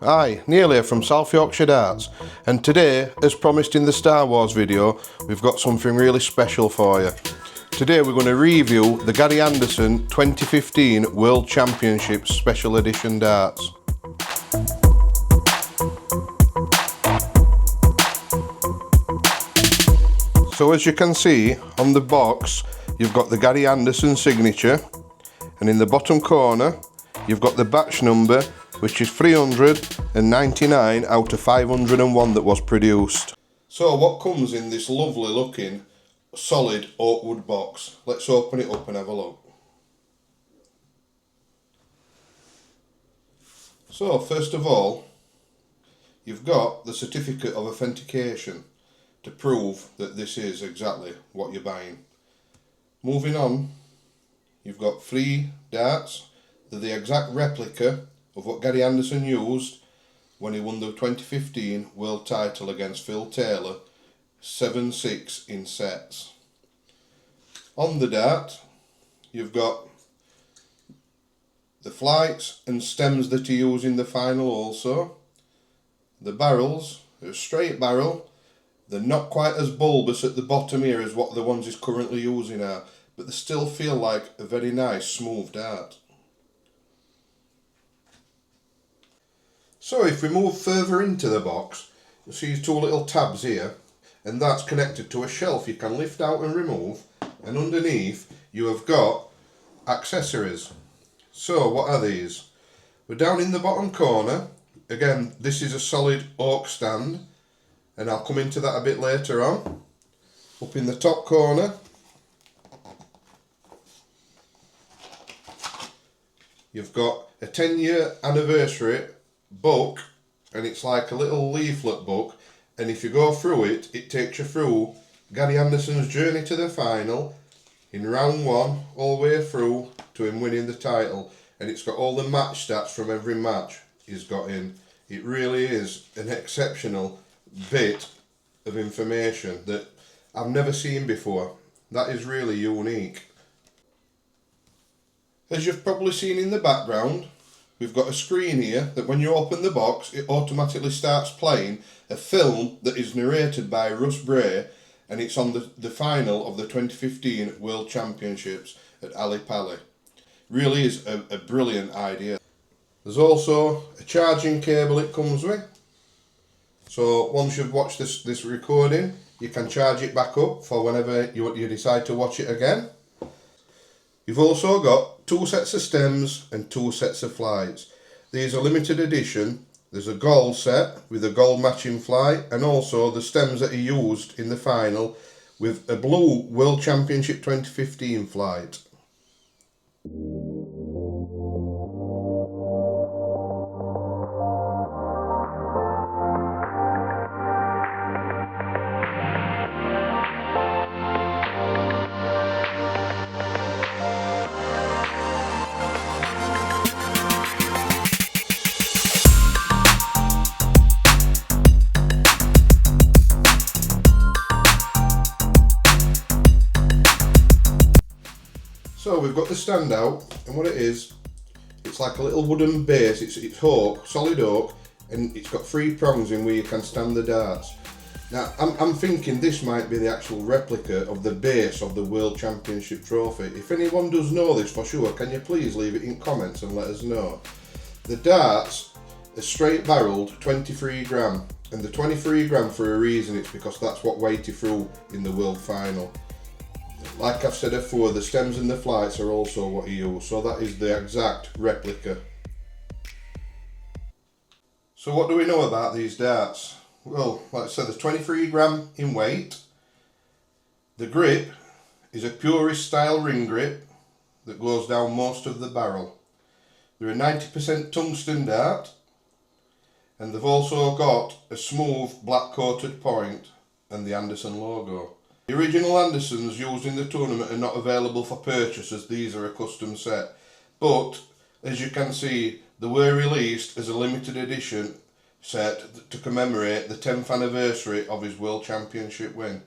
Hi, Neil here from South Yorkshire Darts, and today, as promised in the Star Wars video, we've got something really special for you. Today we're going to review the Gary Anderson 2015 World Championship Special Edition darts. So as you can see on the box, you've got the Gary Anderson signature, and in the bottom corner you've got the batch number, which is 399 out of 501 that was produced. So what comes in this lovely looking solid oak wood box? Let's open it up and have a look. So first of all, you've got the certificate of authentication to prove that this is exactly what you're buying. Moving on, you've got 3 darts. They're the exact replica of what Gary Anderson used when he won the 2015 world title against Phil Taylor, 7-6 in sets. On the dart, you've got the flights and stems that he used in the final also. The barrels are a straight barrel. They're not quite as bulbous at the bottom here as what the ones he's currently using are, but they still feel like a very nice smooth dart. So if we move further into the box, you'll see 2 little tabs here, and that's connected to a shelf you can lift out and remove, and underneath you have got accessories. So what are these? We're down in the bottom corner. Again, this is a solid oak stand, and I'll come into that a bit later on. Up in the top corner, you've got a 10-year anniversary book, and it's like a little leaflet book, and if you go through it, it takes you through Gary Anderson's journey to the final in round 1 all the way through to him winning the title, and it's got all the match stats from every match he's got in. It really is an exceptional bit of information that I've never seen before. That is really unique. As you've probably seen in the background, we've got a screen here that when you open the box, it automatically starts playing a film that is narrated by Russ Bray, and it's on the final of the 2015 World Championships at Ali Pali. Really is a brilliant idea. There's also a charging cable it comes with. So once you've watched this recording, you can charge it back up for whenever you decide to watch it again. You've also got 2 sets of stems and 2 sets of flights. These are limited edition. There's a gold set with a gold matching flight, and also the stems that he used in the final with a blue World Championship 2015 flight. So we've got the stand out, and what it is, it's like a little wooden base. It's oak, solid oak, and it's got 3 prongs in where you can stand the darts. Now I'm thinking this might be the actual replica of the base of the World Championship trophy. If anyone does know this for sure, can you please leave it in comments and let us know. The darts are straight barreled 23 gram, and the 23 gram for a reason. It's because that's what weighed you through in the world final. Like I've said before, the stems and the flights are also what he used, so that is the exact replica. So what do we know about these darts? Well, like I said, they're 23 gram in weight. The grip is a purist style ring grip that goes down most of the barrel. They're a 90% tungsten dart, and they've also got a smooth black coated point and the Anderson logo. The original Andersons used in the tournament are not available for purchase, as these are a custom set, but as you can see, they were released as a limited edition set to commemorate the 10th anniversary of his World Championship win.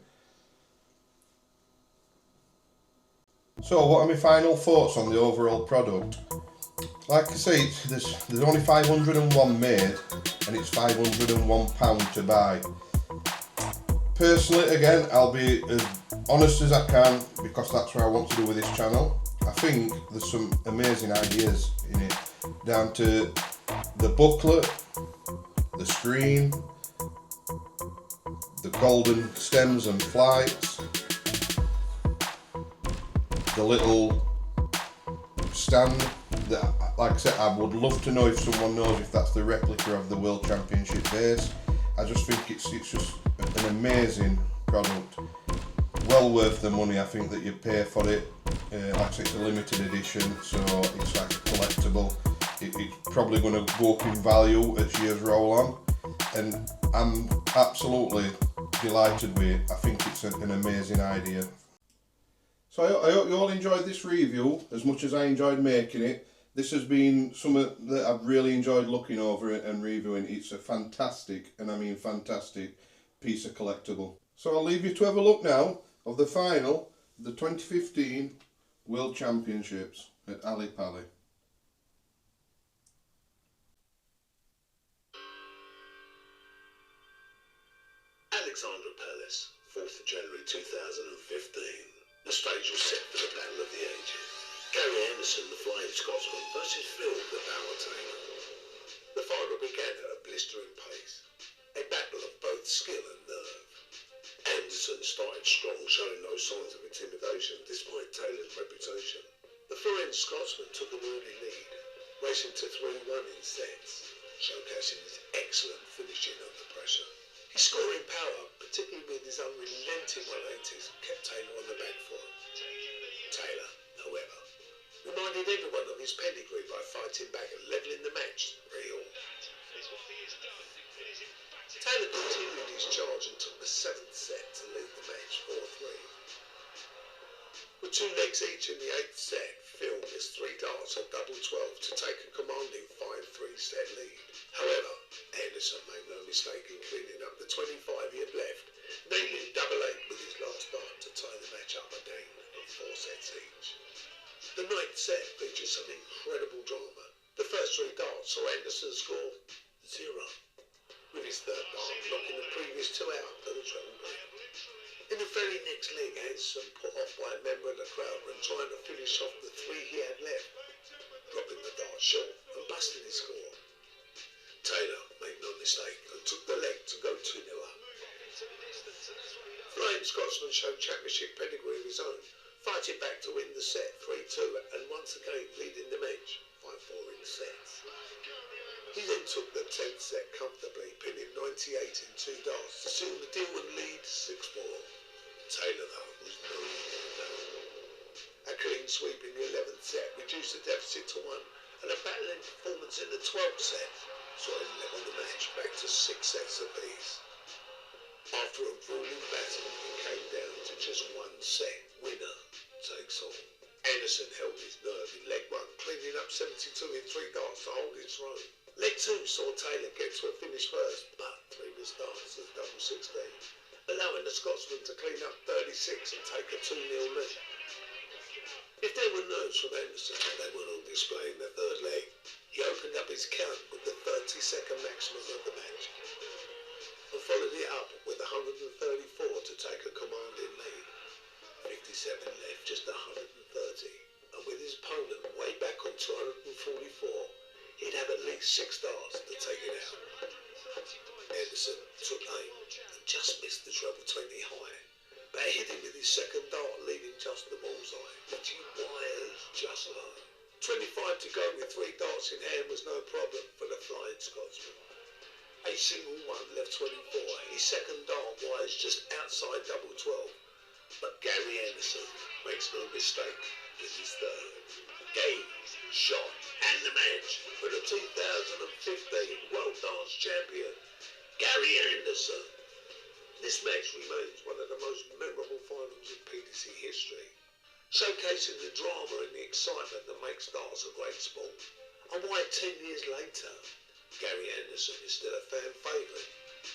So what are my final thoughts on the overall product? Like I say, there's only 501 made, and it's £501 to buy. Personally, again, I'll be as honest as I can because that's what I want to do with this channel. I think there's some amazing ideas in it, down to the booklet, the screen, the golden stems and flights, the little stand that, like I said, I would love to know if someone knows if that's the replica of the World Championship base. I just think it's just an amazing product, well worth the money I think that you pay for it. Like I said, it's a limited edition, so it's like a collectible. It's probably going to go up in value as years roll on, and I'm absolutely delighted with it. I think it's an amazing idea. So I hope you all enjoyed this review as much as I enjoyed making it. This has been something that I've really enjoyed looking over it and reviewing. It's a fantastic, and I mean fantastic, piece of collectible. So I'll leave you to have a look now of the final, the 2015 World Championships at Ali Pali. Alexandra Palace, 4th of January 2015. The stage was set for the Battle of the Ages. Gary Anderson, the Flying Scotsman, versus Phil, the Power Tamer. The final began at a blistering pace, a battle of both skill and nerve. Anderson started strong, showing no signs of intimidation despite Taylor's reputation. The Flying Scotsman took an early lead, racing to 3-1 in sets, showcasing his excellent finishing under pressure. His scoring power, particularly with his unrelenting 180s, kept Taylor on the back foot. Taylor, however, reminded everyone of his pedigree by fighting back and levelling the match 3-all. Taylor continued his charge and took the 7th set to lead the match 4-3. With 2 legs each in the 8th set, Phil missed 3 darts at double 12 to take a commanding 5-3 set lead. However, Anderson made no mistake in cleaning up the 25 he had left, nailing double 8 with his last dart to tie the match up again at 4 sets each. The 9th set featured some incredible drama. The first 3 darts saw Anderson score 0, with his 3rd dart knocking the previous 2 out of the treble green. In the very next leg, Anderson put off by a member of the crowd when trying to finish off the 3 he had left, dropping the dart short and busting his score. Taylor made no mistake and took the leg to go 2-0 up. Flying Scotsman showed championship pedigree of his own, fighting back to win the set 3-2 and once again leading the match 5-4 in sets. He then took the 10th set comfortably, pinning 98 in 2 darts to seal the deal and lead 6-4. Taylor, though, was no longer down. A clean sweep in the 11th set reduced the deficit to 1, and a battling performance in the 12th set saw him level the match back to 6 sets apiece. After a grueling battle, it came down to just 1 set. Winner takes all. Anderson held his nerve in leg 1, cleaning up 72 in 3 darts to hold his throne. Leg 2 saw Taylor get to a finish first, but 3 missed darts as double 16, allowing the Scotsman to clean up 36 and take a 2-0 lead. If there were nerves from Anderson, they were on display in the 3rd leg. He opened up his count with the 30-second maximum of the match, and followed it up with 134 to take a commanding lead. 57 left, just 130, and with his opponent way back on 244, he'd have at least 6 darts to take it out. Anderson took aim and just missed the treble 20 high, but hit him with his 2nd dart, leaving just the bullseye, which he wires just low. 25 to go with 3 darts in hand was no problem for the Flying Scotsman. A single 1 left 24, his 2nd dart wires just outside double 12, but Gary Anderson makes no mistake with his 3rd. Game, shot, and the match for the 2015 World Dance Champion, Gary Anderson. This match remains one of the most memorable finals in PDC history, showcasing the drama and the excitement that makes darts a great sport, and why 10 years later, Gary Anderson is still a fan favourite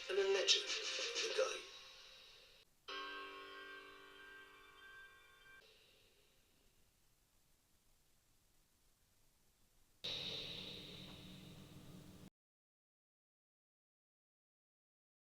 and a legend of the game.